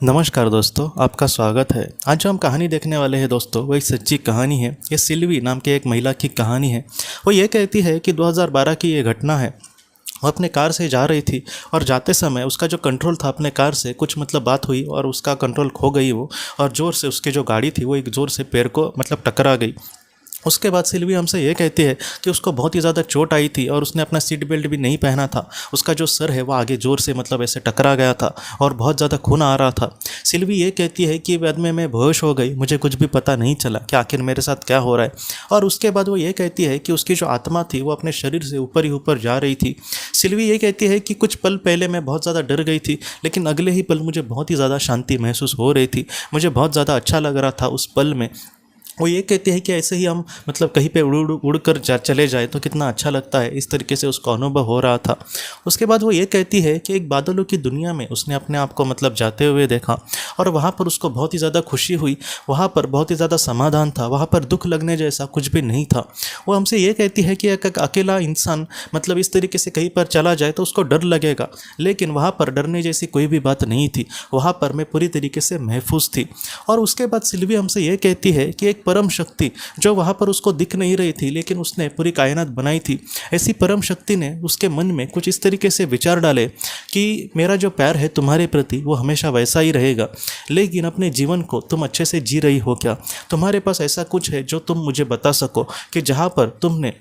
नमस्कार दोस्तों, आपका स्वागत है। आज जो हम कहानी देखने वाले हैं दोस्तों, वो एक सच्ची कहानी है। ये सिल्वी नाम के एक महिला की कहानी है। वो ये कहती है कि 2012 की ये घटना है। वो अपने कार से जा रही थी और जाते समय उसका जो कंट्रोल था अपने कार से कुछ बात हुई और उसका कंट्रोल खो गई वो। और ज़ोर से उसकी जो गाड़ी थी वो एक ज़ोर से पैर को टकरा गई। उसके बाद सिल्वी हमसे ये कहती है कि उसको बहुत ही ज़्यादा चोट आई थी और उसने अपना सीट बेल्ट भी नहीं पहना था। उसका जो सर है वो आगे ज़ोर से ऐसे टकरा गया था और बहुत ज़्यादा खून आ रहा था। सिल्वी ये कहती है कि बाद में मैं बेहोश हो गई, मुझे कुछ भी पता नहीं चला कि आखिर मेरे साथ क्या हो रहा है। और उसके बाद वो ये कहती है कि उसकी जो आत्मा थी वो अपने शरीर से ऊपर ही ऊपर जा रही थी। सिल्वी ये कहती है कि कुछ पल पहले मैं बहुत ज़्यादा डर गई थी, लेकिन अगले ही पल मुझे बहुत ही ज़्यादा शांति महसूस हो रही थी। मुझे बहुत ज़्यादा अच्छा लग रहा था उस पल में। वो ये कहते हैं कि ऐसे ही हम कहीं पे उड़ कर चले जाए तो कितना अच्छा लगता है। इस तरीके से उसको अनुभव हो रहा था। उसके बाद वो ये कहती है कि एक बादलों की दुनिया में उसने अपने आप को जाते हुए देखा और वहाँ पर उसको बहुत ही ज़्यादा खुशी हुई। वहाँ पर बहुत ही ज़्यादा समाधान था, वहाँ पर दुख लगने जैसा कुछ भी नहीं था। वो हमसे ये कहती है कि एक अकेला इंसान इस तरीके से कहीं पर चला जाए तो उसको डर लगेगा, लेकिन वहाँ पर डरने जैसी कोई भी बात नहीं थी। वहाँ पर मैं पूरी तरीके से महफूज थी। और उसके बाद सिल्वी हमसे ये कहती है कि एक परम शक्ति जो वहाँ पर उसको दिख नहीं रही थी, लेकिन उसने पूरी कायनात बनाई थी, ऐसी परम शक्ति ने उसके मन में कुछ इस तरीके से विचार डाले कि मेरा जो प्यार है तुम्हारे प्रति वो हमेशा वैसा ही रहेगा, लेकिन अपने जीवन को तुम अच्छे से जी रही हो क्या? तुम्हारे पास ऐसा कुछ है जो तुम मुझे बता सको कि जहाँ पर तुमने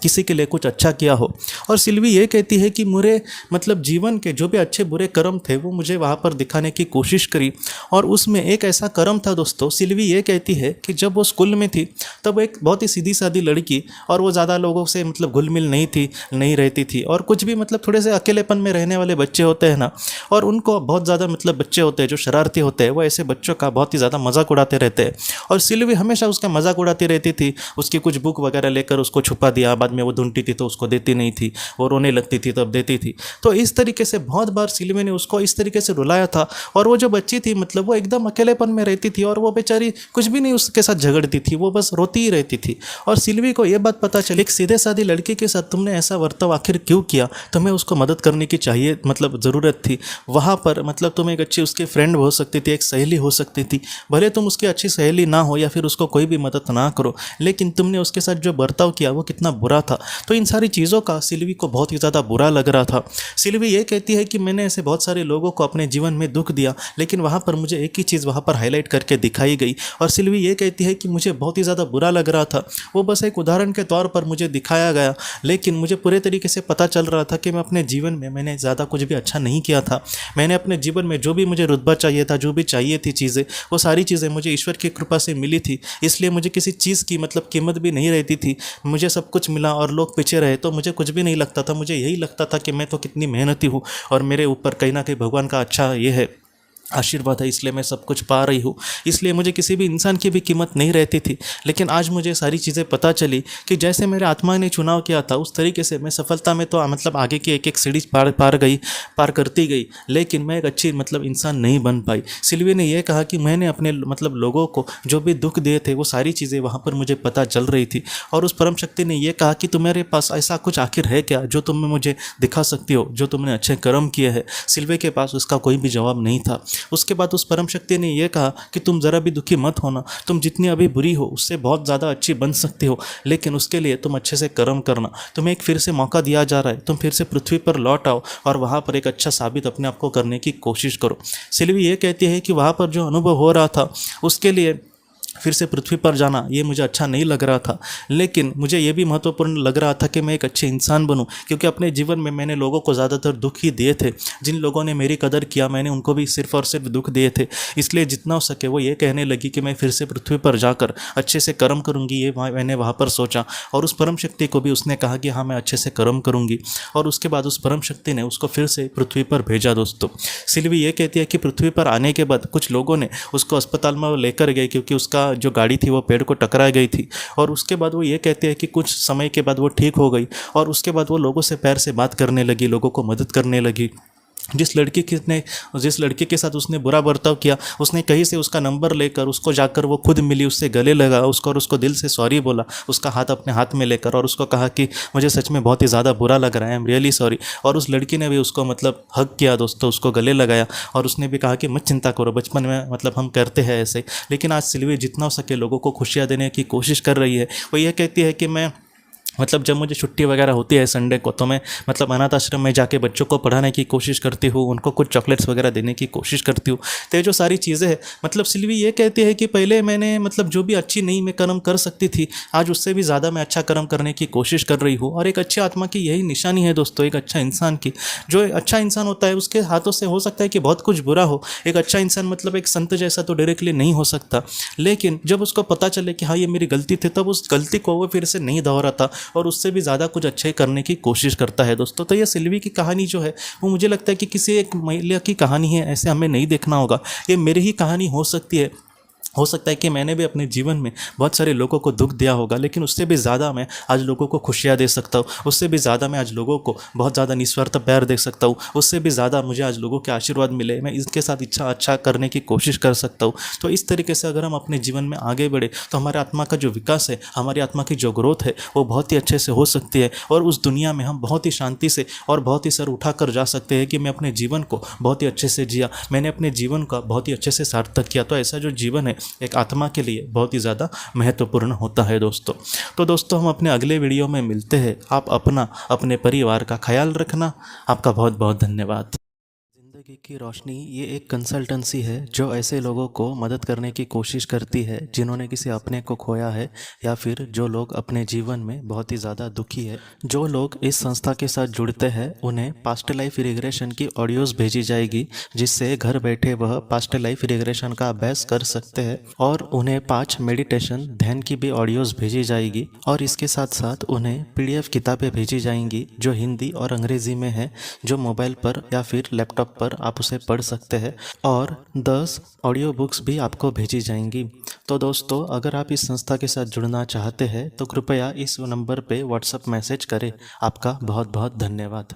किसी के लिए कुछ अच्छा किया हो? और सिल्वी ये कहती है कि मुझे जीवन के जो भी अच्छे बुरे कर्म थे वो मुझे वहाँ पर दिखाने की कोशिश करी। और उसमें एक ऐसा कर्म था दोस्तों, सिल्वी ये कहती है कि जब वो स्कूल में थी तब एक बहुत ही सीधी सादी लड़की, और वो ज़्यादा लोगों से घुल मिल नहीं रहती थी, और कुछ भी थोड़े से अकेलेपन में रहने वाले बच्चे होते हैं ना, और उनको बहुत ज़्यादा बच्चे होते हैं जो शरारती होते हैं, वो ऐसे बच्चों का बहुत ही ज़्यादा मजाक उड़ाते रहते हैं। और सिल्वी हमेशा उसका मजाक उड़ाती रहती थी। उसकी कुछ बुक वगैरह लेकर उसको छुपा दिया, बाद में वो ढूंढती थी तो उसको देती नहीं थी, वो रोने लगती थी तब देती थी। तो इस तरीके से बहुत बार सिल्वी ने उसको इस तरीके से रुलाया था। और वो जो बच्ची थी वो एकदम अकेलेपन में रहती थी, और वो बेचारी कुछ भी नहीं उसके साथ झगड़ती थी, वो बस रोती ही रहती थी। और सिल्वी को ये बात पता चली, एक सीधे सादी लड़की के साथ तुमने ऐसा वर्ताव आखिर क्यों किया? तुम्हें उसको मदद करने की चाहिए ज़रूरत थी। वहाँ पर तुम एक अच्छी उसकी फ्रेंड हो सकती थी, एक सहेली हो सकती थी। भले तुम उसकी अच्छी सहेली ना हो या फिर उसको कोई भी मदद ना करो, लेकिन तुमने उसके साथ जो बर्ताव किया वो कितना बुरा था। तो इन सारी चीज़ों का सिल्वी को बहुत ही ज़्यादा बुरा लग रहा था। सिल्वी ये कहती है कि मैंने ऐसे बहुत सारे लोगों को अपने जीवन में दुख दिया, लेकिन वहाँ पर मुझे एक ही चीज़ वहाँ पर हाईलाइट करके दिखाई गई। और सिल्वी ये कहती है कि मुझे बहुत ही ज़्यादा बुरा लग रहा था, वो बस एक उदाहरण के तौर पर मुझे दिखाया गया, लेकिन मुझे पूरे तरीके से पता चल रहा था कि मैं अपने जीवन में मैंने ज़्यादा कुछ भी अच्छा नहीं किया था। मैंने अपने जीवन में जो भी मुझे रुतबा चाहिए था, जो भी चाहिए थी चीज़ें, वो सारी चीज़ें मुझे ईश्वर की कृपा से मिली थी। इसलिए मुझे किसी चीज़ की कीमत भी नहीं रहती थी। मुझे सब कुछ मिला और लोग पीछे रहे तो मुझे कुछ भी नहीं लगता था। मुझे यही लगता था कि मैं तो कितनी मेहनती हूँ और मेरे ऊपर कहीं ना कहीं भगवान का अच्छा ये है, आशीर्वाद है, इसलिए मैं सब कुछ पा रही हूँ। इसलिए मुझे किसी भी इंसान की भी कीमत नहीं रहती थी। लेकिन आज मुझे सारी चीज़ें पता चली कि जैसे मेरे आत्मा ने चुनाव किया था उस तरीके से मैं सफलता में तो आगे की एक एक सीढ़ी पार करती गई, लेकिन मैं एक अच्छी इंसान नहीं बन पाई। सिल्वी ने यह कहा कि मैंने अपने लोगों को जो भी दुख दिए थे वो सारी चीज़ें वहाँ पर मुझे पता चल रही थी। और उस परम शक्ति ने यह कहा कि तुम्हारे पास ऐसा कुछ आखिर है क्या जो तुम मुझे दिखा सकती हो, जो तुमने अच्छे कर्म किए हैं? सिल्वी के पास उसका कोई भी जवाब नहीं था। उसके बाद उस परम शक्ति ने यह कहा कि तुम ज़रा भी दुखी मत होना, तुम जितनी अभी बुरी हो उससे बहुत ज़्यादा अच्छी बन सकती हो, लेकिन उसके लिए तुम अच्छे से कर्म करना। तुम्हें एक फिर से मौका दिया जा रहा है, तुम फिर से पृथ्वी पर लौट आओ और वहाँ पर एक अच्छा साबित अपने आप को करने की कोशिश करो। सिल्वी ये कहती है कि वहाँ पर जो अनुभव हो रहा था उसके लिए फिर से पृथ्वी पर जाना ये मुझे अच्छा नहीं लग रहा था, लेकिन मुझे ये भी महत्वपूर्ण लग रहा था कि मैं एक अच्छे इंसान बनूं, क्योंकि अपने जीवन में मैंने लोगों को ज़्यादातर दुख ही दिए थे। जिन लोगों ने मेरी कदर किया मैंने उनको भी सिर्फ और सिर्फ दुख दिए थे। इसलिए जितना हो सके वो ये कहने लगी कि मैं फिर से पृथ्वी पर जाकर अच्छे से कर्म करूँगी, ये मैंने वहाँ पर सोचा। और उस परम शक्ति को भी उसने कहा कि हाँ मैं अच्छे से कर्म करूँगी। और उसके बाद उस परम शक्ति ने उसको फिर से पृथ्वी पर भेजा। दोस्तों, सिल्वी ये कहती है कि पृथ्वी पर आने के बाद कुछ लोगों ने उसको अस्पताल में लेकर गए, क्योंकि उसका जो गाड़ी थी वो पेड़ को टकरा गई थी। और उसके बाद वो ये कहते हैं कि कुछ समय के बाद वो ठीक हो गई और उसके बाद वो लोगों से प्यार से बात करने लगी, लोगों को मदद करने लगी। जिस लड़के के साथ उसने बुरा बर्ताव किया, उसने कहीं से उसका नंबर लेकर उसको जाकर वो खुद मिली, उससे गले लगा उसको और उसको दिल से सॉरी बोला, उसका हाथ अपने हाथ में लेकर, और उसको कहा कि मुझे सच में बहुत ही ज़्यादा बुरा लग रहा है, आई एम रियली सॉरी। और उस लड़की ने भी उसको मतलब हग किया दोस्तों, उसको गले लगाया, और उसने भी कहा कि मत चिंता करो, बचपन में मतलब हम करते हैं ऐसे। लेकिन आज सिल्वी जितना हो सके लोगों को खुशियाँ देने की कोशिश कर रही है। वो ये कहती है कि मैं मतलब जब मुझे छुट्टी वगैरह होती है संडे को, तो मैं मतलब अनाथ आश्रम में जाके बच्चों को पढ़ाने की कोशिश करती हूँ, उनको कुछ चॉकलेट्स वगैरह देने की कोशिश करती हूँ। तो ये जो सारी चीज़ें हैं, मतलब सिल्वी ये कहती है कि पहले मैंने मतलब जो भी अच्छी नहीं मैं कर्म कर सकती थी, आज उससे भी ज़्यादा मैं अच्छा कर्म करने की कोशिश कर रही हूँ। और एक अच्छी आत्मा की यही निशानी है दोस्तों, एक अच्छा इंसान की। जो एक अच्छा इंसान होता है उसके हाथों से हो सकता है कि बहुत कुछ बुरा हो। एक अच्छा इंसान मतलब एक संत जैसा तो डायरेक्टली नहीं हो सकता, लेकिन जब उसको पता चले कि हाँ ये मेरी गलती थी, तब उस गलती को वो फिर से नहीं दोहराता और उससे भी ज़्यादा कुछ अच्छे करने की कोशिश करता है दोस्तों। तो ये सिल्वी की कहानी जो है वो मुझे लगता है कि किसी एक महिला की कहानी है ऐसे हमें नहीं देखना होगा, ये मेरी ही कहानी हो सकती है। हो सकता है कि मैंने भी अपने जीवन में बहुत सारे लोगों को दुख दिया होगा, लेकिन उससे भी ज़्यादा मैं आज लोगों को खुशियाँ दे सकता हूँ, उससे भी ज़्यादा मैं आज लोगों को बहुत ज़्यादा निस्वार्थ प्यार दे सकता हूँ, उससे भी ज़्यादा मुझे आज लोगों के आशीर्वाद मिले, मैं इसके साथ इच्छा अच्छा करने की कोशिश कर सकता हूँ। तो इस तरीके से अगर हम अपने जीवन में आगे बढ़े तो हमारे आत्मा का जो विकास है, हमारी आत्मा की जो ग्रोथ है वो बहुत ही अच्छे से हो सकती है, और उस दुनिया में हम बहुत ही शांति से और बहुत ही सर उठा कर जा सकते हैं कि मैं अपने जीवन को बहुत ही अच्छे से जिया, मैंने अपने जीवन का बहुत ही अच्छे से सार्थक किया। तो ऐसा जो जीवन है एक आत्मा के लिए बहुत ही ज़्यादा महत्वपूर्ण होता है दोस्तों। तो दोस्तों हम अपने अगले वीडियो में मिलते हैं। आप अपना अपने परिवार का ख्याल रखना। आपका बहुत बहुत धन्यवाद। ज़िंदगी की रोशनी ये एक कंसल्टेंसी है जो ऐसे लोगों को मदद करने की कोशिश करती है जिन्होंने किसी अपने को खोया है, या फिर जो लोग अपने जीवन में बहुत ही ज़्यादा दुखी है। जो लोग इस संस्था के साथ जुड़ते हैं उन्हें पास्ट लाइफ रिग्रेशन की ऑडियोज़ भेजी जाएगी, जिससे घर बैठे वह पास्ट लाइफ रिग्रेशन का अभ्यास कर सकते हैं, और उन्हें 5 मेडिटेशन ध्यान की भी ऑडियोज़ भेजी जाएगी। और इसके साथ साथ उन्हें PDF किताबें भेजी जाएंगी जो हिंदी और अंग्रेज़ी में है, जो मोबाइल पर या फिर लैपटॉप पर आप उसे पढ़ सकते हैं, और 10 ऑडियो बुक्स भी आपको भेजी जाएंगी। तो दोस्तों अगर आप इस संस्था के साथ जुड़ना चाहते हैं तो कृपया इस नंबर पे व्हाट्सएप मैसेज करें। आपका बहुत बहुत धन्यवाद।